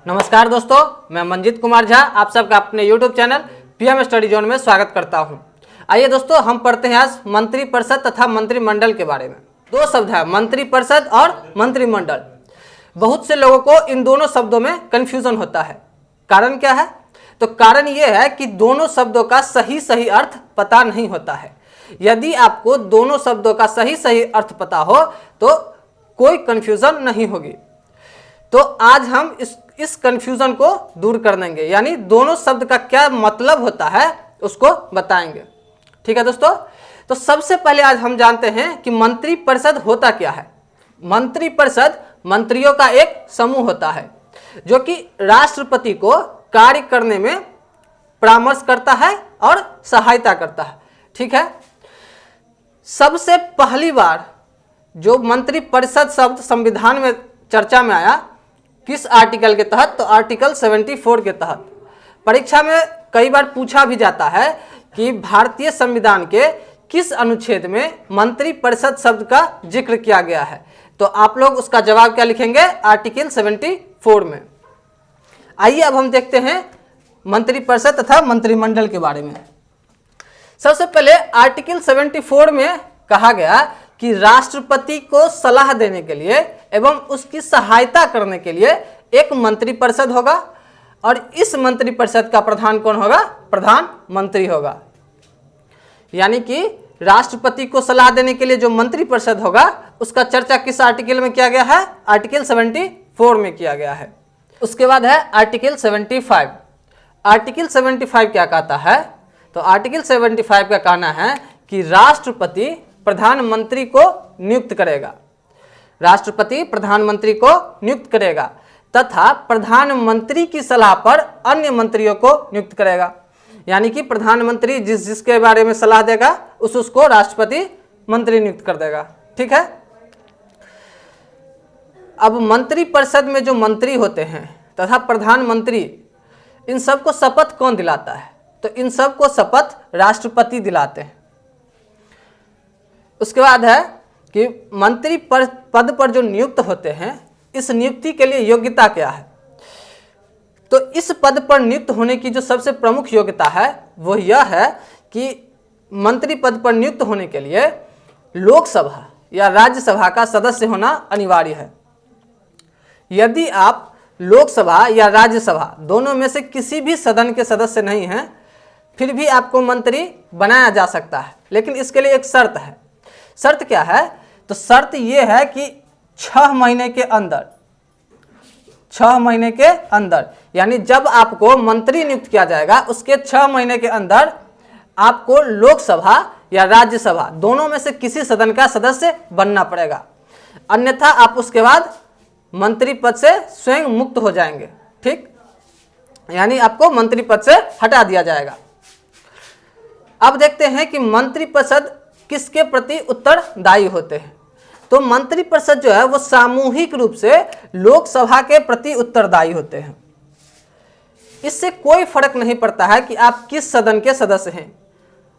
नमस्कार दोस्तों, मैं मंजीत कुमार झा आप सबका अपने YouTube channel PM study zone में स्वागत करता हूं। आइए दोस्तों, हम पढ़ते हैं आज मंत्रिपरिषद तथा मंत्रिमंडल के बारे में। दो शब्द है, मंत्रिपरिषद और मंत्रिमंडल। बहुत से लोगों को इन दोनों शब्दों में कंफ्यूजन होता है। कारण क्या है? तो कारण यह है कि दोनों शब्दों का सही अर्थ पता नहीं होता है। यदि आपको दोनों शब्दों का सही अर्थ पता हो तो कोई कंफ्यूजन नहीं होगी। तो आज हम इस कंफ्यूजन को दूर कर देंगे, यानी दोनों शब्द का क्या मतलब होता है उसको बताएंगे। ठीक है दोस्तों, तो सबसे पहले आज हम जानते हैं कि मंत्रिपरिषद होता क्या है। मंत्रिपरिषद मंत्रियों का एक समूह होता है जो कि राष्ट्रपति को कार्य करने में परामर्श करता है और सहायता करता है। ठीक है, सबसे पहली बार जो मंत्रिपरिषद शब्द संविधान में चर्चा में आया, किस आर्टिकल के तहत? तो आर्टिकल 74 के तहत। परीक्षा में कई बार पूछा भी जाता है कि भारतीय संविधान के किस अनुच्छेद में मंत्रिपरिषद शब्द का जिक्र किया गया है। तो आप लोग उसका जवाब क्या लिखेंगे? आर्टिकल 74 में। आइए अब हम देखते हैं मंत्रिपरिषद तथा मंत्रिमंडल के बारे में। सबसे पहले आर्टिकल 74 में कहा गया कि राष्ट्रपति को सलाह देने के लिए एवं उसकी सहायता करने के लिए एक मंत्रिपरिषद होगा और इस मंत्रिपरिषद का प्रधान कौन होगा? प्रधानमंत्री होगा। यानी कि राष्ट्रपति को सलाह देने के लिए जो मंत्रिपरिषद होगा उसका चर्चा किस आर्टिकल में किया गया है? आर्टिकल 74 में किया गया है। उसके बाद है आर्टिकल 75। आर्टिकल 75 क्या कहता है? तो आर्टिकल 75 का कहना है कि राष्ट्रपति प्रधानमंत्री को नियुक्त करेगा। राष्ट्रपति प्रधानमंत्री को नियुक्त करेगा तथा प्रधानमंत्री की सलाह पर अन्य मंत्रियों को नियुक्त करेगा। यानी कि प्रधानमंत्री जिसके बारे में सलाह देगा उसको राष्ट्रपति मंत्री नियुक्त कर देगा। ठीक है, अब मंत्रिपरिषद में जो मंत्री होते हैं तथा प्रधानमंत्री, इन सबको शपथ कौन दिलाता है? तो इन सबको शपथ राष्ट्रपति दिलाते हैं। उसके बाद है कि मंत्री पद पर जो नियुक्त होते हैं, इस नियुक्ति के लिए योग्यता क्या है? तो इस पद पर नियुक्त होने की जो सबसे प्रमुख योग्यता है वो यह है कि मंत्री पद पर नियुक्त होने के लिए लोकसभा या राज्यसभा का सदस्य होना अनिवार्य है। यदि आप लोकसभा या राज्यसभा दोनों में से किसी भी सदन के सदस्य नहीं हैं, फिर भी आपको मंत्री बनाया जा सकता है, लेकिन इसके लिए एक शर्त है। शर्त क्या है? तो शर्त यह है कि 6 महीने के अंदर, 6 महीने के अंदर, यानी जब आपको मंत्री नियुक्त किया जाएगा उसके 6 महीने के अंदर आपको लोकसभा या राज्यसभा दोनों में से किसी सदन का सदस्य बनना पड़ेगा। अन्यथा आप उसके बाद मंत्री पद से स्वयं मुक्त हो जाएंगे। ठीक, यानी आपको मंत्री पद से हटा दिया जाएगा। अब देखते हैं कि मंत्रिपरिषद किसके प्रति उत्तरदायी होते हैं। तो मंत्रिपरिषद जो है वो सामूहिक रूप से लोकसभा के प्रति उत्तरदायी होते हैं। इससे कोई फर्क नहीं पड़ता है कि आप किस सदन के सदस्य हैं।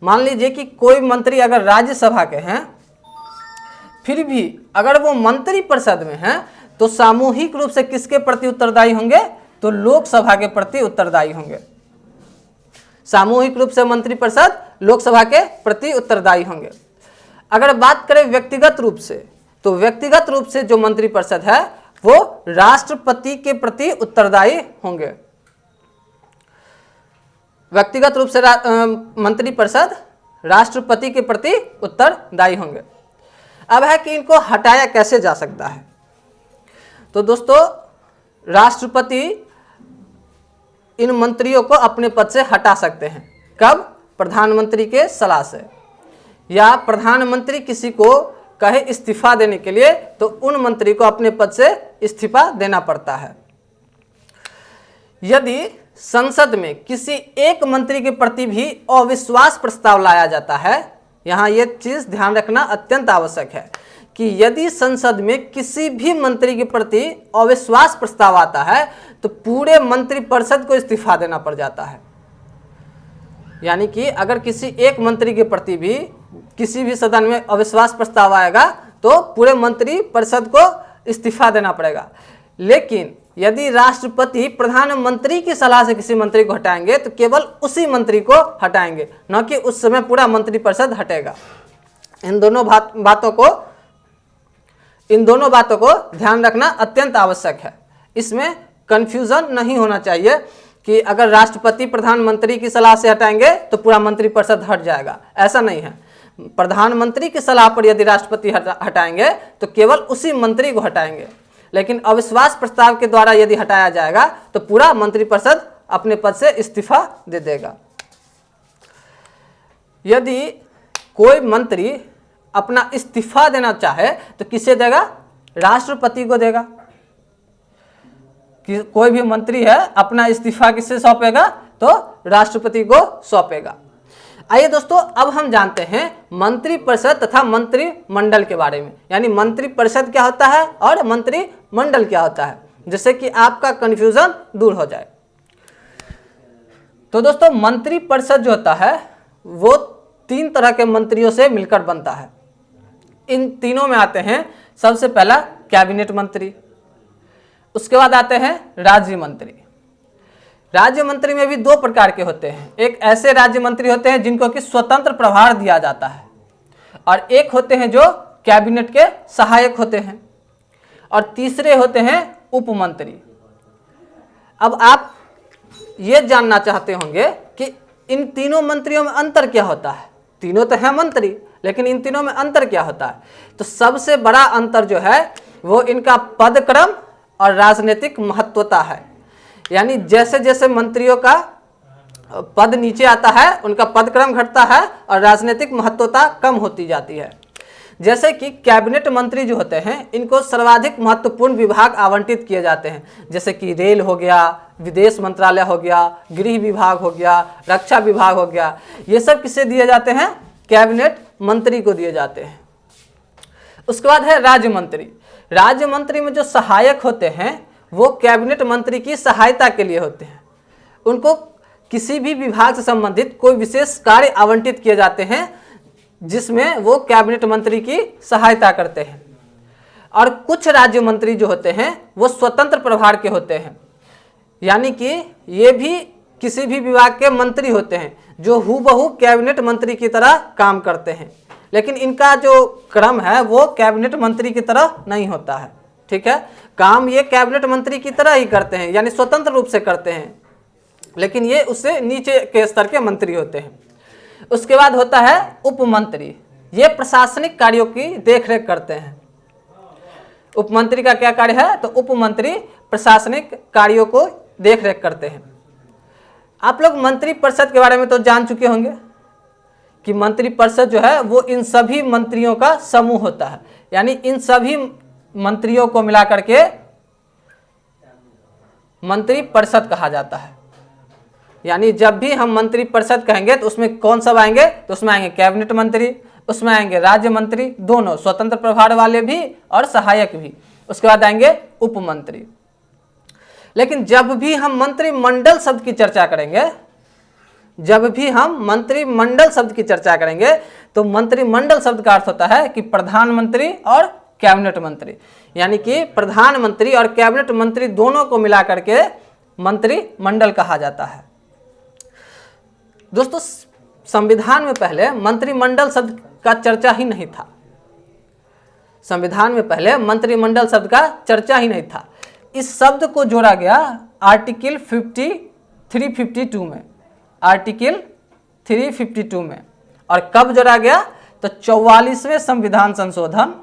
मान लीजिए कि कोई मंत्री अगर राज्यसभा के हैं, फिर भी अगर वो मंत्रिपरिषद में हैं तो सामूहिक रूप से किसके प्रति उत्तरदायी होंगे? तो लोकसभा के प्रति उत्तरदायी होंगे। सामूहिक रूप से मंत्रिपरिषद लोकसभा के प्रति उत्तरदायी होंगे। अगर बात करें व्यक्तिगत रूप से, तो व्यक्तिगत रूप से जो मंत्रिपरिषद है वो राष्ट्रपति के प्रति उत्तरदायी होंगे। व्यक्तिगत रूप से मंत्रिपरिषद राष्ट्रपति के प्रति उत्तरदायी होंगे। अब है कि इनको हटाया कैसे जा सकता है। तो दोस्तों, राष्ट्रपति इन मंत्रियों को अपने पद से हटा सकते हैं। कब? प्रधानमंत्री के सलाह से, या प्रधानमंत्री किसी को कहे इस्तीफा देने के लिए तो उन मंत्री को अपने पद से इस्तीफा देना पड़ता है। यदि संसद में किसी एक मंत्री के प्रति भी अविश्वास प्रस्ताव लाया जाता है, यहाँ ये चीज ध्यान रखना अत्यंत आवश्यक है कि यदि संसद में किसी भी मंत्री के प्रति अविश्वास प्रस्ताव आता है तो पूरे मंत्रिपरिषद को इस्तीफा देना पड़ जाता है। यानी कि अगर किसी एक मंत्री के प्रति भी किसी भी सदन में अविश्वास प्रस्ताव आएगा तो पूरे मंत्रिपरिषद को इस्तीफा देना पड़ेगा। लेकिन यदि राष्ट्रपति प्रधानमंत्री की सलाह से किसी मंत्री को हटाएंगे तो केवल उसी मंत्री को हटाएंगे, न कि उस समय पूरा मंत्रिपरिषद हटेगा। इन दोनों बातों को ध्यान रखना अत्यंत आवश्यक है। इसमें कंफ्यूजन नहीं होना चाहिए कि अगर राष्ट्रपति प्रधानमंत्री की सलाह से हटाएंगे तो पूरा मंत्रिपरिषद हट जाएगा, ऐसा नहीं है। प्रधानमंत्री की सलाह पर यदि राष्ट्रपति हटाएंगे तो केवल उसी मंत्री को हटाएंगे, लेकिन अविश्वास प्रस्ताव के द्वारा यदि हटाया जाएगा तो पूरा मंत्रिपरिषद अपने पद से इस्तीफा दे देगा। यदि कोई मंत्री अपना इस्तीफा देना चाहे तो किसे देगा? राष्ट्रपति को देगा। कि कोई भी मंत्री है अपना इस्तीफा किससे सौंपेगा? तो राष्ट्रपति को सौंपेगा। आइए दोस्तों, अब हम जानते हैं मंत्रिपरिषद तथा मंत्रिमंडल के बारे में, यानी मंत्रिपरिषद क्या होता है और मंत्रिमंडल क्या होता है, जिससे कि आपका कंफ्यूजन दूर हो जाए। तो दोस्तों, मंत्रिपरिषद जो होता है वो 3 तरह के मंत्रियों से मिलकर बनता है। इन तीनों में आते हैं सबसे पहला कैबिनेट मंत्री, उसके बाद आते हैं राज्य मंत्री। राज्य मंत्री में भी 2 प्रकार के होते हैं। एक ऐसे राज्य मंत्री होते हैं जिनको कि स्वतंत्र प्रभार दिया जाता है, और एक होते हैं जो कैबिनेट के सहायक होते हैं, और तीसरे होते हैं उप मंत्री। अब आप ये जानना चाहते होंगे कि इन तीनों मंत्रियों में अंतर क्या होता है। तीनों तो हैं मंत्री, लेकिन इन तीनों में अंतर क्या होता है? तो सबसे बड़ा अंतर जो है वो इनका पदक्रम और राजनीतिक महत्वता है। यानी जैसे जैसे मंत्रियों का पद नीचे आता है उनका पदक्रम घटता है और राजनीतिक महत्वता कम होती जाती है। जैसे कि कैबिनेट मंत्री जो होते हैं इनको सर्वाधिक महत्वपूर्ण विभाग आवंटित किए जाते हैं, जैसे कि रेल हो गया, विदेश मंत्रालय हो गया, गृह विभाग हो गया, रक्षा विभाग हो गया। ये सब किसे दिए जाते हैं? कैबिनेट मंत्री को दिए जाते हैं। उसके बाद है राज्य मंत्री। राज्य मंत्री में जो सहायक होते हैं वो कैबिनेट मंत्री की सहायता के लिए होते हैं। उनको किसी भी विभाग से संबंधित कोई विशेष कार्य आवंटित किए जाते हैं जिसमें वो कैबिनेट मंत्री की सहायता करते हैं। और कुछ राज्य मंत्री जो होते हैं वो स्वतंत्र प्रभार के होते हैं, यानी कि ये भी किसी भी विभाग के मंत्री होते हैं जो हूबहू कैबिनेट मंत्री की तरह काम करते हैं, लेकिन इनका जो क्रम है वो कैबिनेट मंत्री की तरह नहीं होता है। ठीक है, काम ये कैबिनेट मंत्री की तरह ही करते हैं, यानी स्वतंत्र रूप से करते हैं, लेकिन ये उससे नीचे के स्तर के मंत्री होते हैं। उसके बाद होता है उप मंत्री। ये प्रशासनिक कार्यों की देखरेख करते हैं। उप मंत्री का क्या कार्य है? तो उप मंत्री प्रशासनिक कार्यों को देखरेख करते हैं। आप लोग मंत्रिपरिषद के बारे में तो जान चुके होंगे कि मंत्रिपरिषद जो है वो इन सभी मंत्रियों का समूह होता है, यानी इन सभी मंत्रियों को मिलाकर के मंत्रिपरिषद कहा जाता है। यानी जब भी हम मंत्रिपरिषद कहेंगे तो उसमें कौन सब आएंगे? तो उसमें आएंगे कैबिनेट मंत्री, उसमें आएंगे राज्य मंत्री, दोनों स्वतंत्र प्रभार वाले भी और सहायक भी। उसके बाद आएंगे उप मंत्री। लेकिन जब भी हम मंत्रिमंडल शब्द की चर्चा करेंगे, तो मंत्रिमंडल शब्द का अर्थ होता है कि प्रधानमंत्री और कैबिनेट मंत्री, यानी कि प्रधानमंत्री और कैबिनेट मंत्री दोनों को मिलाकर के मंत्रिमंडल कहा जाता है। दोस्तों, संविधान में पहले मंत्रिमंडल शब्द का चर्चा ही नहीं था। संविधान में पहले मंत्रिमंडल शब्द का चर्चा ही नहीं था। इस शब्द को जोड़ा गया आर्टिकल 352 में, आर्टिकल 352 में। और कब जोड़ा गया? तो 44वें संविधान संशोधन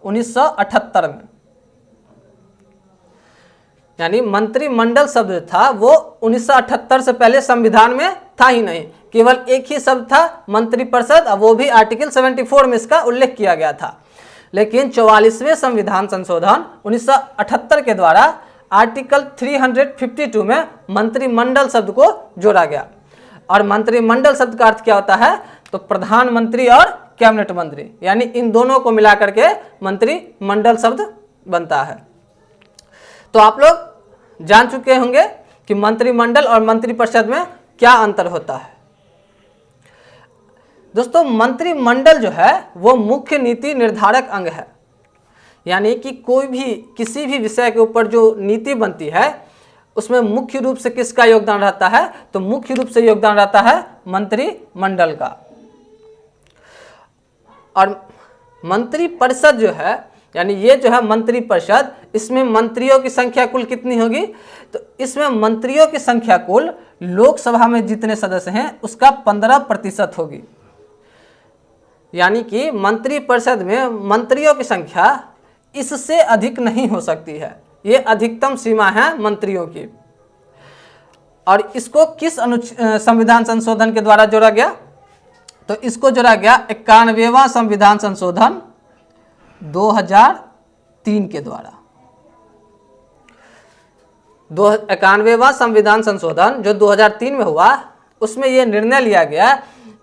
1978 में। यानी मंत्रिमंडल शब्द था वो 1978 से पहले संविधान में था ही नहीं, केवल एक ही शब्द था मंत्रिपरिषद, वो भी आर्टिकल 74 में इसका उल्लेख किया गया था। लेकिन 44वें संविधान संशोधन 1978 के द्वारा आर्टिकल 352 में मंत्रिमंडल शब्द को जोड़ा गया। और मंत्रिमंडल शब्द का अर्थ क्या होता है? तो प्रधानमंत्री और कैबिनेट मंत्री, यानी इन दोनों को मिलाकर के मंत्रिमंडल शब्द बनता है। तो आप लोग जान चुके होंगे कि मंत्रिमंडल और मंत्रिपरिषद में क्या अंतर होता है। दोस्तों, मंत्रिमंडल जो है वो मुख्य नीति निर्धारक अंग है। यानी कि कोई भी किसी भी विषय के ऊपर जो नीति बनती है उसमें मुख्य रूप से किसका योगदान रहता है, तो मुख्य रूप से योगदान रहता है मंत्रिमंडल का। और मंत्रिपरिषद जो है, यानी ये जो है मंत्रिपरिषद, इसमें मंत्रियों की संख्या कुल कितनी होगी, तो इसमें मंत्रियों की संख्या कुल लोकसभा में जितने सदस्य हैं उसका 15% होगी। यानी कि मंत्रिपरिषद में मंत्रियों की संख्या इससे अधिक नहीं हो सकती है, ये अधिकतम सीमा है मंत्रियों की। और इसको किस संविधान संशोधन के द्वारा जोड़ा गया, तो इसको जोड़ा गया 91वां संविधान संशोधन 2003 के द्वारा। 91वां संविधान संशोधन जो 2003 में हुआ, उसमें यह निर्णय लिया गया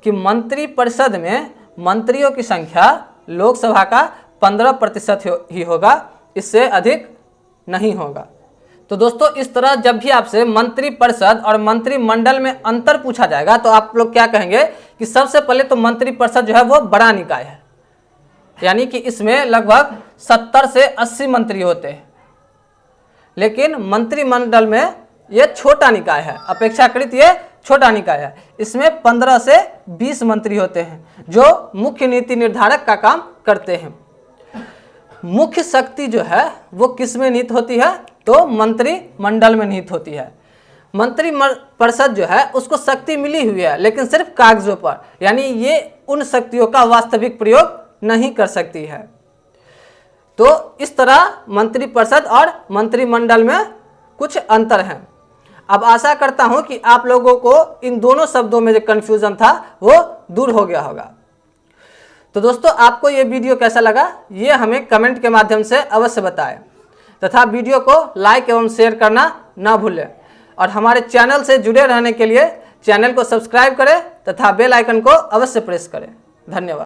कि मंत्रिपरिषद में मंत्रियों की संख्या लोकसभा का 15% ही होगा, इससे अधिक नहीं होगा। तो दोस्तों इस तरह जब भी आपसे मंत्रिपरिषद और मंत्रिमंडल में अंतर पूछा जाएगा तो आप लोग क्या कहेंगे कि सबसे पहले तो मंत्रिपरिषद जो है वो बड़ा निकाय है, यानी कि इसमें लगभग 70 से 80 मंत्री होते हैं। लेकिन मंत्रिमंडल में ये छोटा निकाय है, अपेक्षाकृत ये छोटा निकाय है। इसमें 15 से 20 मंत्री होते हैं जो मुख्य नीति निर्धारक का काम करते हैं। मुख्य शक्ति जो है वो किस में निहित होती है, तो मंत्रिमंडल में निहित होती है। मंत्रिपरिषद जो है उसको शक्ति मिली हुई है लेकिन सिर्फ कागजों पर, यानी ये उन शक्तियों का वास्तविक प्रयोग नहीं कर सकती है। तो इस तरह मंत्रिपरिषद और मंत्रिमंडल में कुछ अंतर हैं। अब आशा करता हूं कि आप लोगों को इन दोनों शब्दों में जो कन्फ्यूजन था वो दूर हो गया होगा। तो दोस्तों आपको ये वीडियो कैसा लगा ये हमें कमेंट के माध्यम से अवश्य बताएं, तथा वीडियो को लाइक एवं शेयर करना ना भूलें। और हमारे चैनल से जुड़े रहने के लिए चैनल को सब्सक्राइब करें तथा बेल आइकन को अवश्य प्रेस करें। धन्यवाद।